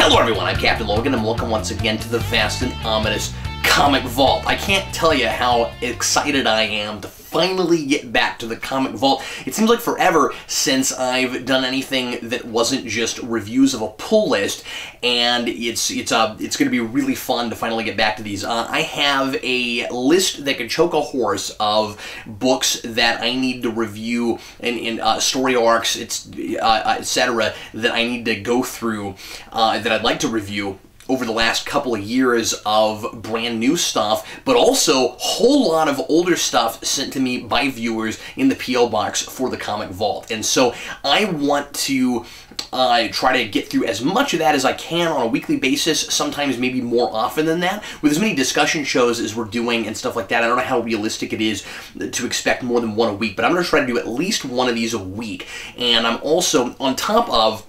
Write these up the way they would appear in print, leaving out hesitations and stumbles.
Hello everyone, I'm Captain Logan, and welcome once again to the vast and ominous Comic Vault. I can't tell you how excited I am to finally get back to the Comic Vault. It seems like forever since I've done anything that wasn't just reviews of a pull list, and it's going to be really fun to finally get back to these. I have a list that could choke a horse of books that I need to review in story arcs, etc. that I need to go through that I'd like to review over the last couple of years of brand new stuff, but also a whole lot of older stuff sent to me by viewers in the P.O. Box for the Comic Vault. And so I want to try to get through as much of that as I can on a weekly basis, sometimes maybe more often than that. With as many discussion shows as we're doing and stuff like that, I don't know how realistic it is to expect more than one a week, but I'm going to try to do at least one of these a week. And I'm also, on top of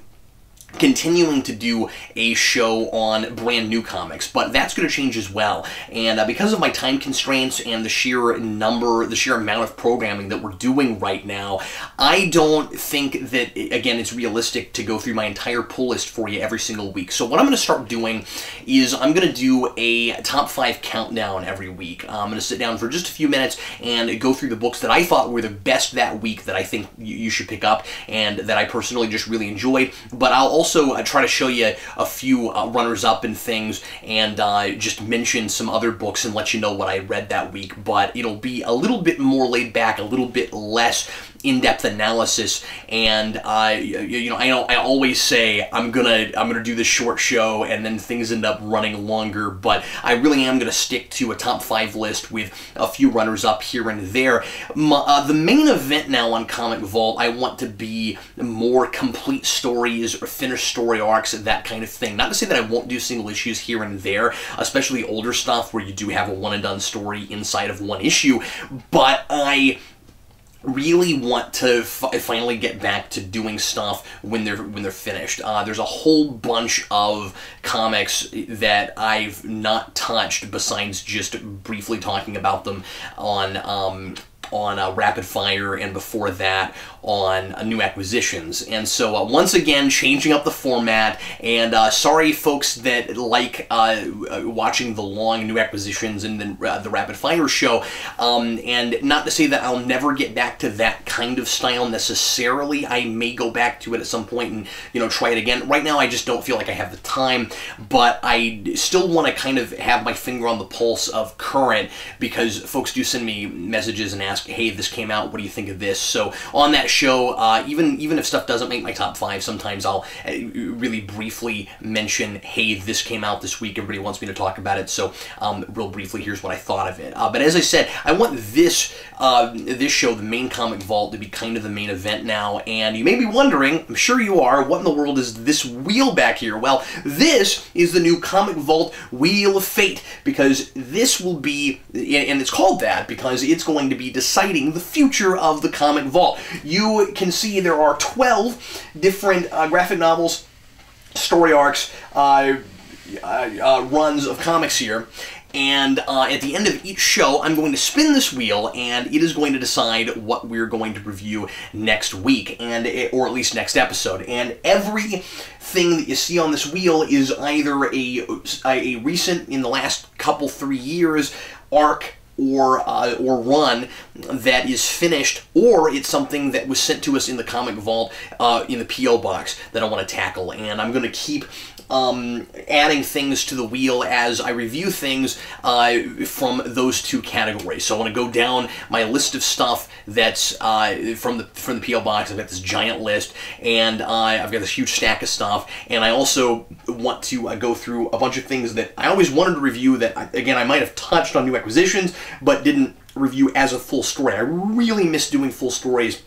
continuing to do a show on brand new comics, but that's going to change as well. And because of my time constraints and the sheer amount of programming that we're doing right now, I don't think that, again, it's realistic to go through my entire pull list for you every single week. So what I'm going to start doing is I'm going to do a top 5 countdown every week. I'm going to sit down for just a few minutes and go through the books that I thought were the best that week that I think you should pick up and that I personally just really enjoyed. But I'll also try to show you a few runners-up and things, and just mention some other books and let you know what I read that week. But it'll be a little bit more laid back, a little bit less in-depth analysis, and I always say I'm gonna do this short show, and then things end up running longer. But I really am gonna stick to a top 5 list with a few runners-up here and there. The main event now on Comic Vault, I want to be more complete stories or finished story arcs, that kind of thing. Not to say that I won't do single issues here and there, especially older stuff where you do have a one-and-done story inside of one issue, but I really want to finally get back to doing stuff when they're finished. There's a whole bunch of comics that I've not touched besides just briefly talking about them on Rapid Fire, and before that on New Acquisitions. And so once again, changing up the format, and sorry folks that like watching the long New Acquisitions and then the Rapid Fire show, and not to say that I'll never get back to that kind of style necessarily. I may go back to it at some point and try it again. Right now I just don't feel like I have the time, but I still want to kind of have my finger on the pulse of current, because folks do send me messages and ask, hey, this came out, what do you think of this? So on that show, even if stuff doesn't make my top 5, sometimes I'll really briefly mention, hey, this came out this week, everybody wants me to talk about it, so real briefly, here's what I thought of it. But as I said, I want this show, the main Comic Vault, to be kind of the main event now. And you may be wondering, I'm sure you are, what in the world is this wheel back here? Well, this is the new Comic Vault Wheel of Fate, because this will be, and it's called that because it's going to be deciding the future of the Comic Vault. You can see there are 12 different graphic novels, story arcs, runs of comics here. And at the end of each show, I'm going to spin this wheel, and it is going to decide what we're going to review next week, or at least next episode. And everything that you see on this wheel is either a recent, in the last couple, 3 years, arc, or run that is finished, or it's something that was sent to us in the Comic Vault in the P.O. Box that I want to tackle. And I'm going to keep adding things to the wheel as I review things from those two categories. So I want to go down my list of stuff that's from the P.O. Box. I've got this giant list, and I've got this huge stack of stuff, and I also want to go through a bunch of things that I always wanted to review that, again, I might have touched on New Acquisitions, but didn't review as a full story. I really miss doing full stories.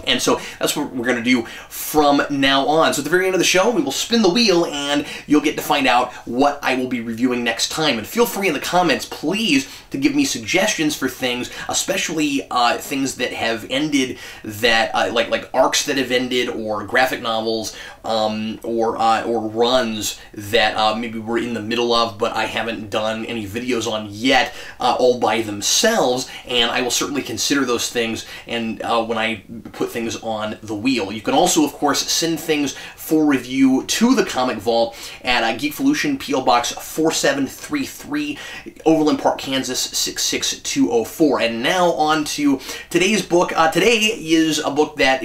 And so that's what we're going to do from now on. So at the very end of the show, we will spin the wheel, and you'll get to find out what I will be reviewing next time. And feel free in the comments, please, to give me suggestions for things, especially things that have ended, that like arcs that have ended, or graphic novels, or runs that maybe we're in the middle of, but I haven't done any videos on yet, all by themselves. And I will certainly consider those things, and when I put put things on the wheel. You can also, of course, send things for review to the Comic Vault at Geekvolution, P.O. Box 4733, Overland Park, Kansas 66204. And now on to today's book. Today is a book that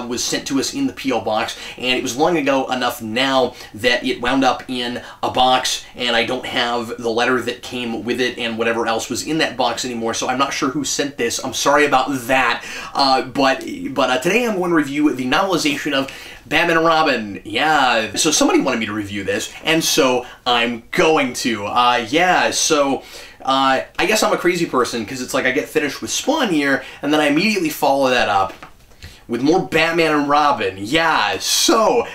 was sent to us in the P.O. Box, and it was long ago enough now that it wound up in a box, and I don't have the letter that came with it and whatever else was in that box anymore, so I'm not sure who sent this. I'm sorry about that. But today I'm going to review the novelization of Batman and Robin. Yeah, so somebody wanted me to review this, and so I'm going to. Yeah, so I guess I'm a crazy person, because it's like I get finished with Spawn here, and then I immediately follow that up with more Batman and Robin. Yeah, so,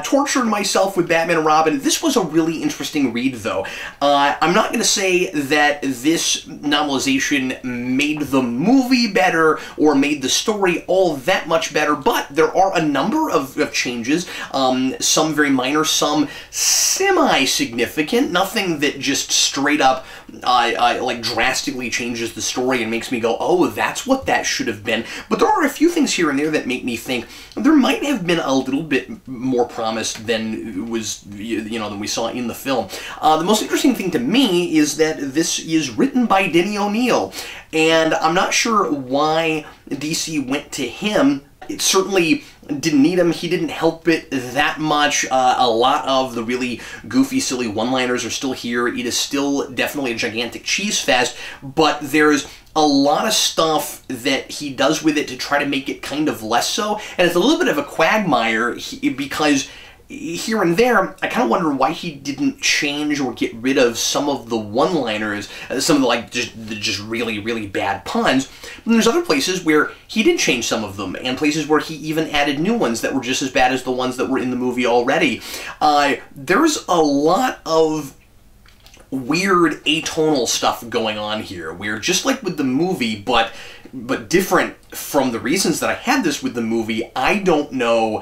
tortured myself with Batman and Robin. This was a really interesting read, though. I'm not going to say that this novelization made the movie better or made the story all that much better, but there are a number of changes, some very minor, some semi-significant, nothing that just straight up, like, drastically changes the story and makes me go, oh, that's what that should have been. But there are a few things here and there that make me think there might have been a little bit more promise than was, than we saw in the film. The most interesting thing to me is that this is written by Denny O'Neil, and I'm not sure why DC went to him. It certainly didn't need him. He didn't help it that much. A lot of the really goofy, silly one-liners are still here. It is still definitely a gigantic cheese fest, but there's a lot of stuff that he does with it to try to make it kind of less so, and it's a little bit of a quagmire because here and there, I kind of wonder why he didn't change or get rid of some of the one-liners, some of the, like, just really, really bad puns. And there's other places where he did change some of them, and places where he even added new ones that were just as bad as the ones that were in the movie already. There's a lot of weird atonal stuff going on here, where just like with the movie, but different from the reasons that I had this with the movie, I don't know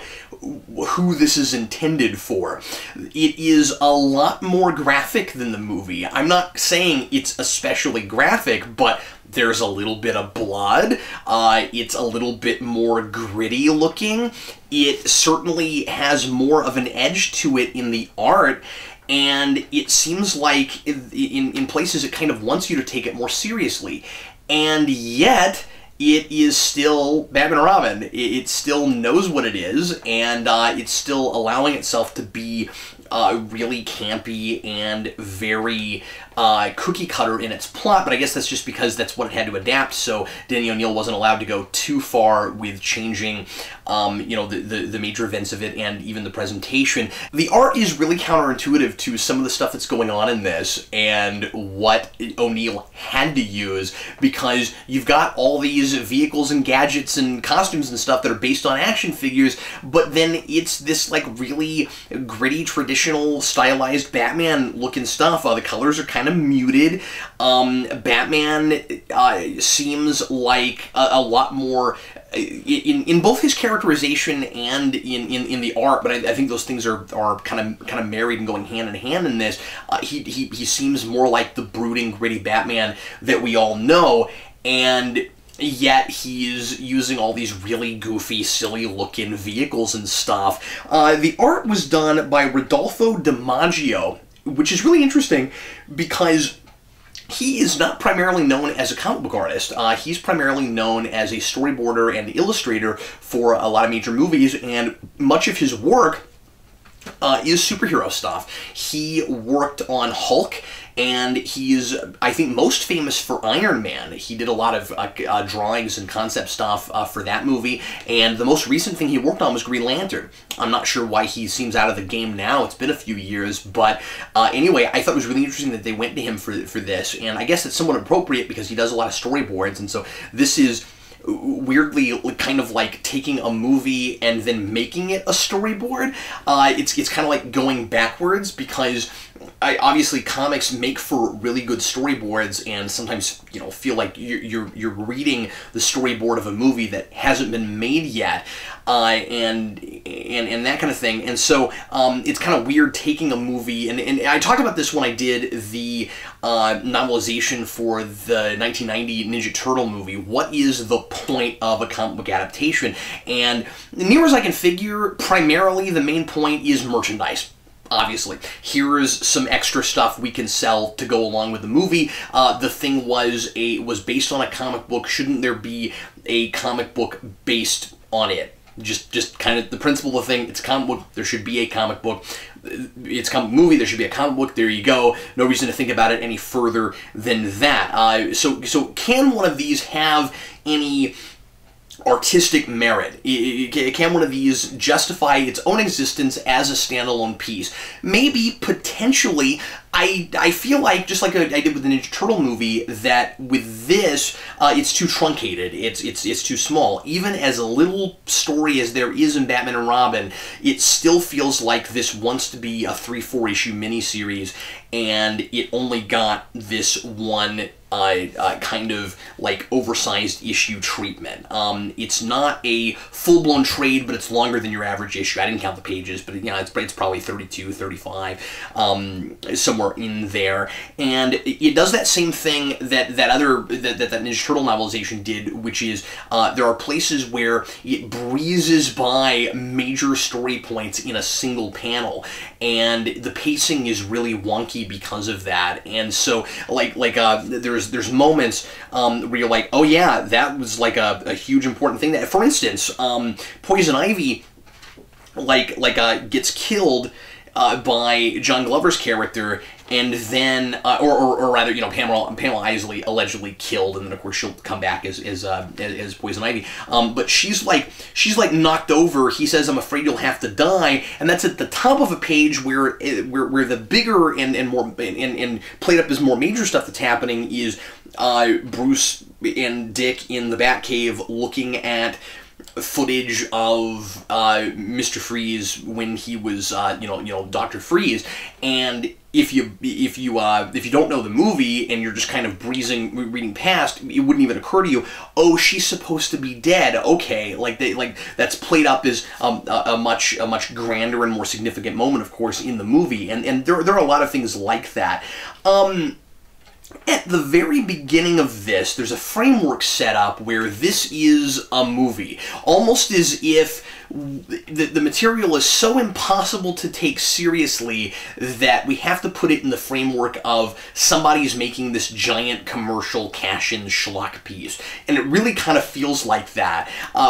who this is intended for. It is a lot more graphic than the movie. I'm not saying it's especially graphic, but there's a little bit of blood. It's a little bit more gritty looking. It certainly has more of an edge to it in the art, and it seems like in places it kind of wants you to take it more seriously. And yet, it is still Batman and Robin. It still knows what it is, and it's still allowing itself to be really campy and very cookie cutter in its plot, but I guess that's just because that's what it had to adapt, so Denny O'Neil wasn't allowed to go too far with changing, the major events of it and even the presentation. The art is really counterintuitive to some of the stuff that's going on in this and what O'Neil had to use, because you've got all these vehicles and gadgets and costumes and stuff that are based on action figures, but then it's this, like, really gritty, traditional, stylized Batman-looking stuff. The colors are kind of muted. Batman seems like a lot more in both his characterization and in the art, but I think those things are kind of married and going hand in hand in this. He seems more like the brooding, gritty Batman that we all know, and yet he's using all these really goofy, silly-looking vehicles and stuff. The art was done by Rodolfo DiMaggio, which is really interesting because he is not primarily known as a comic book artist. He's primarily known as a storyboarder and illustrator for a lot of major movies, and much of his work is superhero stuff. He worked on Hulk, and he's, I think, most famous for Iron Man. He did a lot of drawings and concept stuff for that movie, and the most recent thing he worked on was Green Lantern. I'm not sure why he seems out of the game now. It's been a few years, but anyway, I thought it was really interesting that they went to him for this, and I guess it's somewhat appropriate because he does a lot of storyboards, and so this is weirdly kind of like taking a movie and then making it a storyboard. It's kind of like going backwards, because obviously comics make for really good storyboards, and sometimes, you know, feel like you're reading the storyboard of a movie that hasn't been made yet, and that kind of thing. And so it's kind of weird taking a movie, and I talked about this when I did the novelization for the 1990 Ninja Turtle movie. What is the point of a comic book adaptation? And near as I can figure, primarily the main point is merchandise. Obviously, here's some extra stuff we can sell to go along with the movie. The thing was based on a comic book. Shouldn't there be a comic book based on it? Just kind of the principle of the thing. It's a comic book. There should be a comic book. It's a comic movie. There should be a comic book. There you go. No reason to think about it any further than that. So can one of these have any artistic merit? Can one of these justify its own existence as a standalone piece? Maybe, potentially. I feel like, just like I did with the Ninja Turtle movie, that with this, it's too truncated. It's too small. Even as a little story as there is in Batman and Robin, it still feels like this wants to be a 3-4 issue miniseries, and it only got this one kind of like oversized issue treatment. It's not a full-blown trade, but it's longer than your average issue. I didn't count the pages, but you know, it's probably 32, 35, somewhere in there. And it does that same thing that Ninja Turtle novelization did, which is there are places where it breezes by major story points in a single panel, and the pacing is really wonky because of that. And so there's moments where you're like, oh yeah, that was like a huge important thing. That, for instance, Poison Ivy gets killed by John Glover's character, and then, or rather, you know, Pamela Isley allegedly killed, and then of course she'll come back as Poison Ivy. But she's like knocked over. He says, "I'm afraid you'll have to die," and that's at the top of a page where the bigger and more and played up as more major stuff that's happening is Bruce and Dick in the Batcave looking at footage of Mr. Freeze when he was Dr. Freeze. And if you don't know the movie and you're just kind of reading past, it wouldn't even occur to you, oh, she's supposed to be dead. Okay, that's played up as a much grander and more significant moment, of course, in the movie. And there are a lot of things like that. At the very beginning of this, there's a framework set up where this is a movie. Almost as if the material is so impossible to take seriously that we have to put it in the framework of somebody's making this giant commercial cash-in schlock piece. And it really kind of feels like that,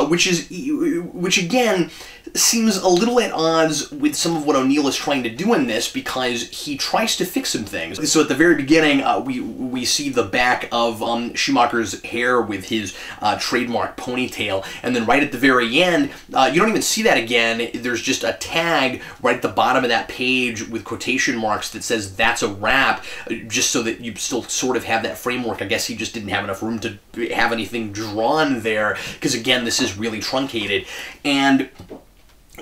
which again seems a little at odds with some of what O'Neill is trying to do in this, because he tries to fix some things. So at the very beginning, we see the back of Schumacher's hair with his trademark ponytail, and then right at the very end, you don't even see that again. There's just a tag right at the bottom of that page with quotation marks that says "that's a wrap," just so that you still sort of have that framework. I guess he just didn't have enough room to have anything drawn there, because again, this is really truncated. And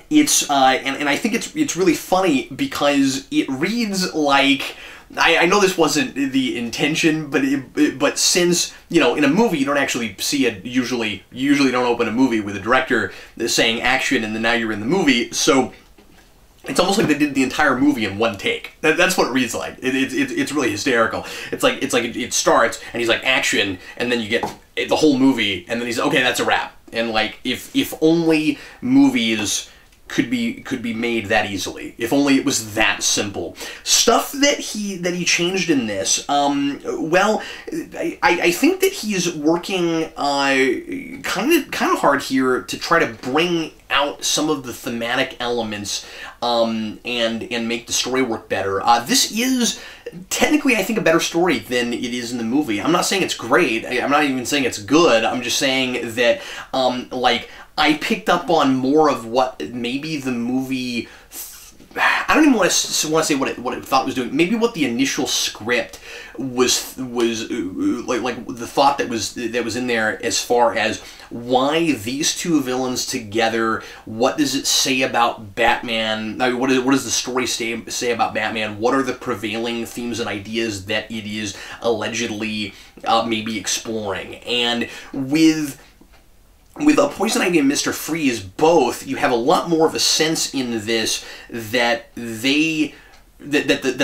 it's and I think it's really funny because it reads like, I know this wasn't the intention, but since, you know, in a movie you don't actually see it, usually don't open a movie with a director saying action and then now you're in the movie, so it's almost like they did the entire movie in one take. That's what it reads like. It's really hysterical. It's like it starts and he's like action, and then you get the whole movie, and then he's okay, that's a wrap. And like if only movies could be made that easily. If only it was that simple. Stuff that he changed in this. Well, I think that he's working kind of hard here to try to bring out some of the thematic elements and make the story work better. This is technically, I think, a better story than it is in the movie. I'm not saying it's great. I'm not even saying it's good. I'm just saying that I picked up on more of what maybe the movie I don't even want to say what it thought it was doing. Maybe what the initial script was like the thought that was in there as far as why these two villains together. What does it say about Batman? I mean, what does the story say about Batman? What are the prevailing themes and ideas that it is allegedly maybe exploring? And with Poison Ivy and Mr. Freeze, both, you have a lot more of a sense in this that the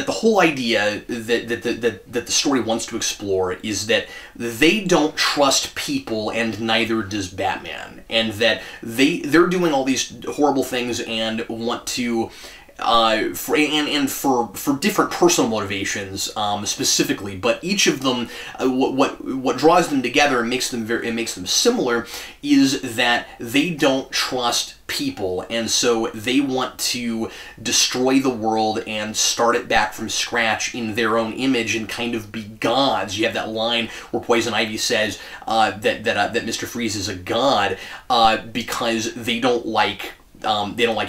whole idea that the story wants to explore is that they don't trust people, and neither does Batman, and that they're doing all these horrible things and want to. For different personal motivations, specifically, but each of them, what draws them together and makes them similar, is that they don't trust people, and so they want to destroy the world and start it back from scratch in their own image and kind of be gods. You have that line where Poison Ivy says that Mr. Freeze is a god because they don't like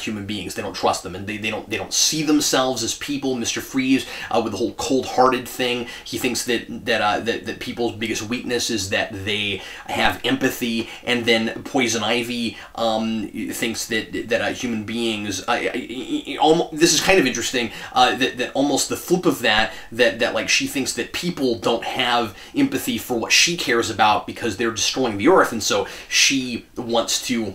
human beings. They don't trust them, and they don't see themselves as people. Mr. Freeze, with the whole cold-hearted thing, he thinks that people's biggest weakness is that they have empathy, and then Poison Ivy thinks that human beings. This is kind of interesting. That almost the flip of that like she thinks that people don't have empathy for what she cares about because they're destroying the earth, and so she wants to.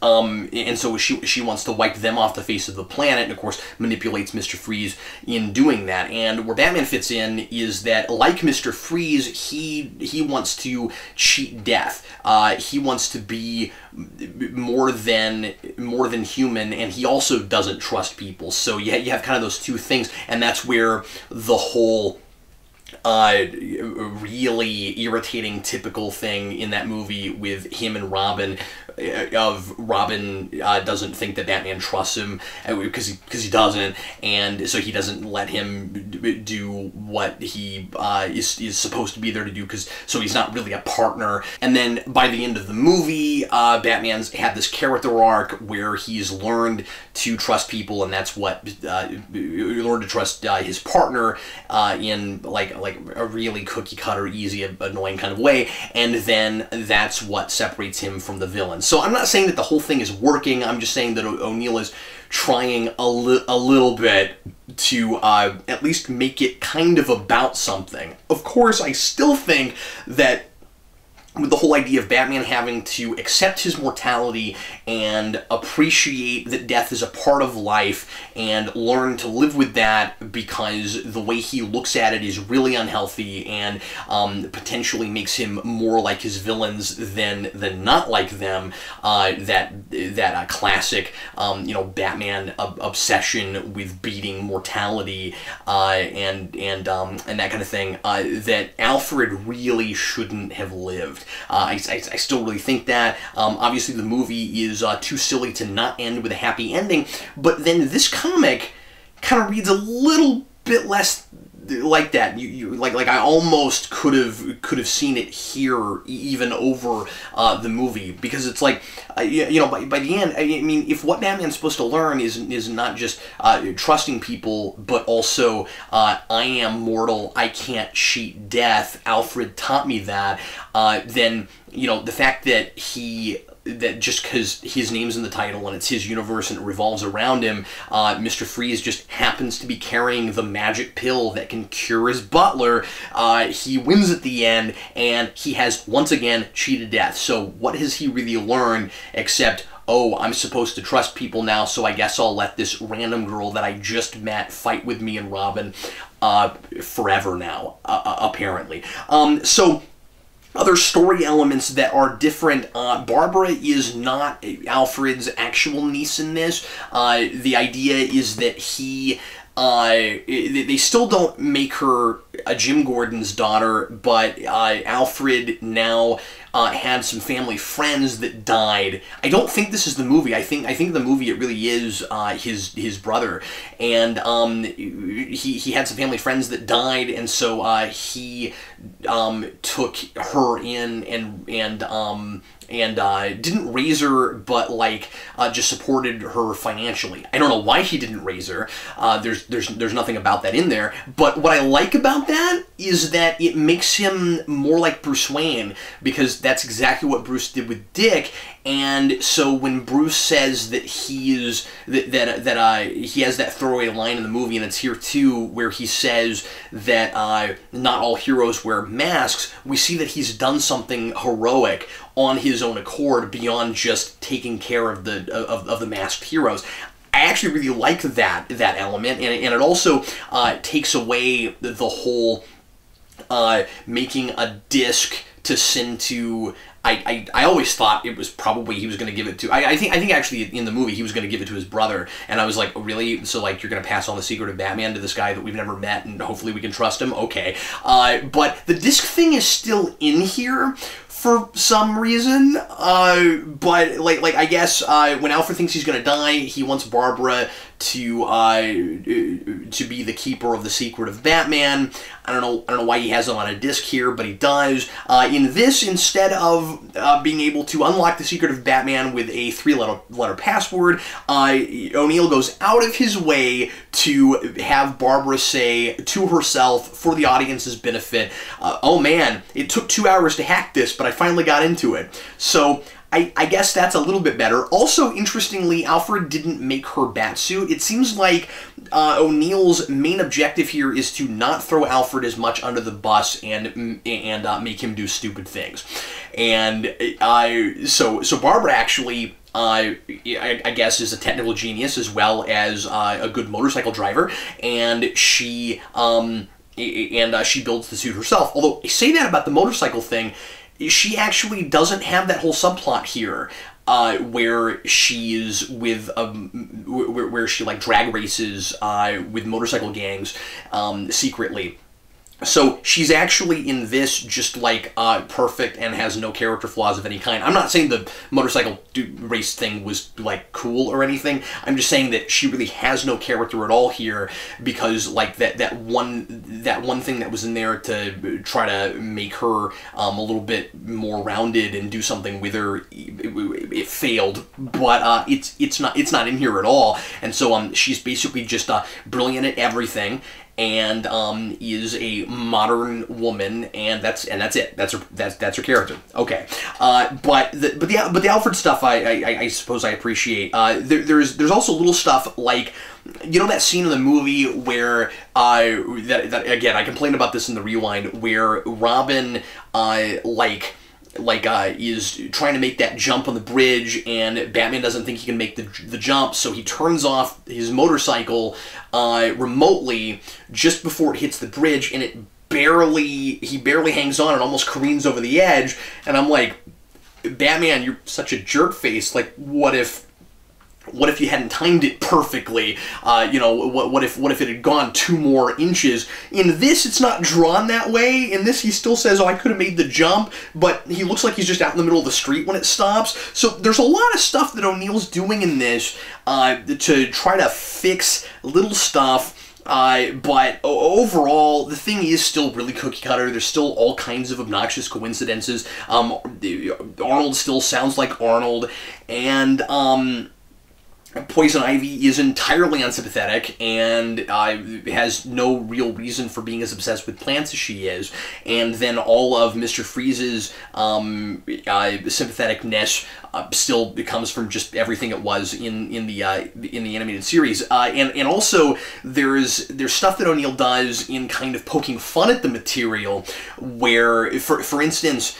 And so she wants to wipe them off the face of the planet, and of course manipulates Mr. Freeze in doing that. And where Batman fits in is that, like Mr. Freeze, he wants to cheat death. He wants to be more than human, and he also doesn't trust people. So you have kind of those two things, and that's where the whole really irritating typical thing in that movie with him and Robin, Robin doesn't think that Batman trusts him because he doesn't, and so he doesn't let him do what he is supposed to be there to do, so he's not really a partner. And then by the end of the movie, Batman's had this character arc where he's learned to trust people, and that's what learned to trust his partner in like a really cookie cutter, easy, annoying kind of way, and then that's what separates him from the villain. So I'm not saying that the whole thing is working. I'm just saying that O'Neill is trying a little bit to at least make it kind of about something. Of course, I still think that with the whole idea of Batman having to accept his mortality and appreciate that death is a part of life and learn to live with that, because the way he looks at it is really unhealthy and potentially makes him more like his villains than not like them. That classic Batman obsession with beating mortality and that kind of thing, that Alfred really shouldn't have lived. I still really think that. Obviously the movie is too silly to not end with a happy ending, but then this comic kind of reads a little bit less like that. Like I almost could have seen it here even over the movie, because it's like by the end, I mean, if what Batman's supposed to learn is not just trusting people, but also I am mortal, I can't cheat death, Alfred taught me that, then the fact that just because his name's in the title and it's his universe and it revolves around him, Mr. Freeze just happens to be carrying the magic pill that can cure his butler. He wins at the end, and he has once again cheated death. So what has he really learned except, oh, I'm supposed to trust people now, so I guess I'll let this random girl that I just met fight with me and Robin forever now, apparently. So other story elements that are different. Barbara is not Alfred's actual niece in this. The idea is that they still don't make her a Jim Gordon's daughter, but Alfred now had some family friends that died. I don't think this is the movie. I think the movie, it really is his brother, and he had some family friends that died, and so he took her in and didn't raise her, but like just supported her financially. I don't know why he didn't raise her. There's nothing about that in there. But what I like about that is that it makes him more like Bruce Wayne, because that's exactly what Bruce did with Dick. And so when Bruce says that he has that throwaway line in the movie, and it's here too, where he says that not all heroes wear masks, we see that he's done something heroic on his own accord beyond just taking care of the masked heroes. I actually really like that element, and it also takes away the whole making a disc to send to. I always thought it was probably he was going to give it to. I think actually in the movie he was going to give it to his brother, and I was like, oh, really? So like you're going to pass on the secret of Batman to this guy that we've never met, and hopefully we can trust him? Okay, but the disc thing is still in here for some reason, but like I guess when Alfred thinks he's gonna die, he wants Barbara to be the keeper of the secret of Batman. I don't know why he has it on a disc here, but he does. In this, instead of being able to unlock the secret of Batman with a 3-letter password, O'Neill goes out of his way to have Barbara say to herself, for the audience's benefit, oh man, it took 2 hours to hack this, but I finally got into it. So I guess that's a little bit better. Also, interestingly, Alfred didn't make her Batsuit. It seems like O'Neill's main objective here is to not throw Alfred as much under the bus and make him do stupid things. And so Barbara actually, I guess, is a technical genius as well as a good motorcycle driver, and she builds the suit herself. Although I say that about the motorcycle thing, she actually doesn't have that whole subplot here, where she's with where she like drag races with motorcycle gangs secretly. So she's actually in this just like perfect and has no character flaws of any kind. I'm not saying the motorcycle race thing was like cool or anything. I'm just saying that she really has no character at all here, because like that one thing that was in there to try to make her a little bit more rounded and do something with her, it failed. But it's not in here at all. And so she's basically just brilliant at everything, and is a modern woman, and that's it. That's her character. Okay, but the Alfred stuff I suppose I appreciate. There's also little stuff like, you know, that scene in the movie where that again, I complained about this in the rewind, where Robin is trying to make that jump on the bridge, and Batman doesn't think he can make the jump, so he turns off his motorcycle remotely just before it hits the bridge, and he barely hangs on and almost careens over the edge. And I'm like, Batman, you're such a jerk face. Like, what if you hadn't timed it perfectly? You know, what if it had gone 2 more inches? In this, it's not drawn that way. In this, he still says, oh, I could have made the jump, but he looks like he's just out in the middle of the street when it stops. So there's a lot of stuff that O'Neill's doing in this to try to fix little stuff. But overall, the thing is still really cookie cutter. There's still all kinds of obnoxious coincidences. Arnold still sounds like Arnold, and Poison Ivy is entirely unsympathetic and has no real reason for being as obsessed with plants as she is. And then all of Mr. Freeze's sympatheticness still comes from just everything it was in the animated series. And also there's stuff that O'Neill does in kind of poking fun at the material, where for instance,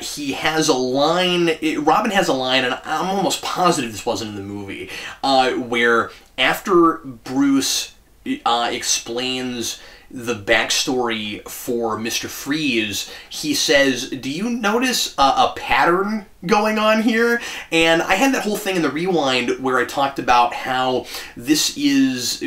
he has a line, Robin has a line, and I'm almost positive this wasn't in the movie, where after Bruce explains the backstory for Mr. Freeze, he says, do you notice a pattern going on here? And I had that whole thing in the rewind where I talked about how this is,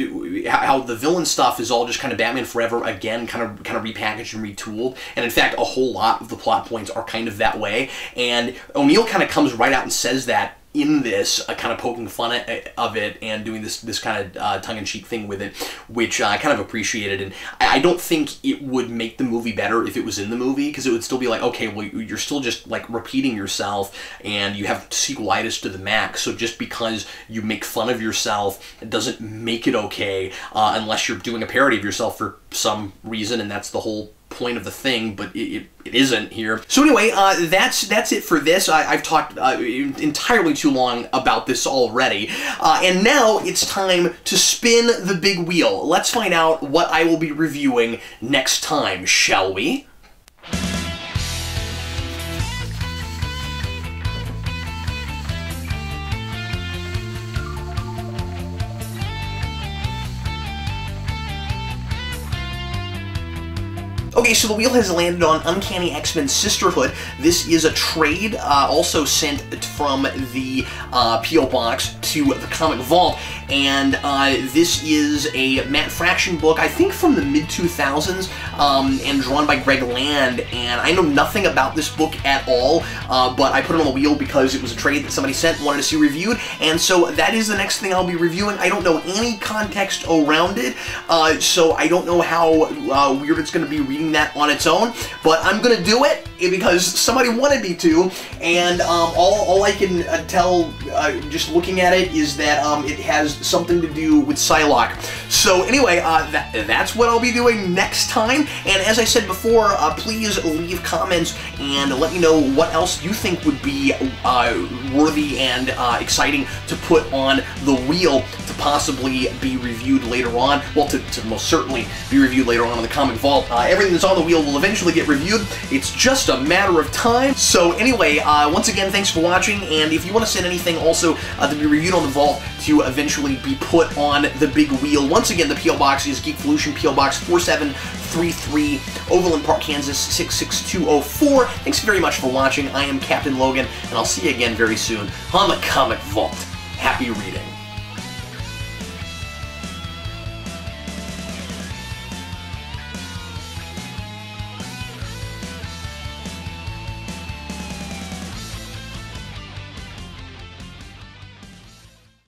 how the villain stuff is all just kind of Batman Forever again, kind of repackaged and retooled. And in fact, a whole lot of the plot points are kind of that way. And O'Neill kind of comes right out and says that in this, kind of poking fun of it and doing this kind of tongue-in-cheek thing with it, which I kind of appreciated. And I don't think it would make the movie better if it was in the movie, because it would still be like, okay, well, you're still just like repeating yourself, and you have sequelitis to the max. So just because you make fun of yourself, it doesn't make it okay, unless you're doing a parody of yourself for some reason, and that's the whole point of the thing, but it isn't here. So anyway, that's it for this. I've talked entirely too long about this already, and now it's time to spin the big wheel. Let's find out what I will be reviewing next time, shall we? Okay, so the wheel has landed on Uncanny X-Men Sisterhood. This is a trade, also sent from the P.O. Box to the Comic Vault, and this is a Matt Fraction book, I think from the mid-2000s, and drawn by Greg Land, and I know nothing about this book at all, but I put it on the wheel because it was a trade that somebody sent and wanted to see reviewed, and so that is the next thing I'll be reviewing. I don't know any context around it, so I don't know how weird it's going to be reading that on its own, but I'm gonna do it because somebody wanted me to, and all I can tell just looking at it is that it has something to do with Psylocke. So anyway, that's what I'll be doing next time, and as I said before, please leave comments and let me know what else you think would be worthy and exciting to put on the wheel to possibly be reviewed later on. Well, to most certainly be reviewed later on in the Comic Vault. Everything that's on the wheel will eventually get reviewed. It's just a matter of time. So anyway, once again, thanks for watching, and if you want to send anything also to be reviewed on the Vault to eventually be put on the big wheel, once again, the P.O. Box is Geekvolution, P.O. Box 4733, Overland Park, Kansas 66204. Thanks very much for watching. I am Captain Logan, and I'll see you again very soon on the Comic Vault. Happy reading.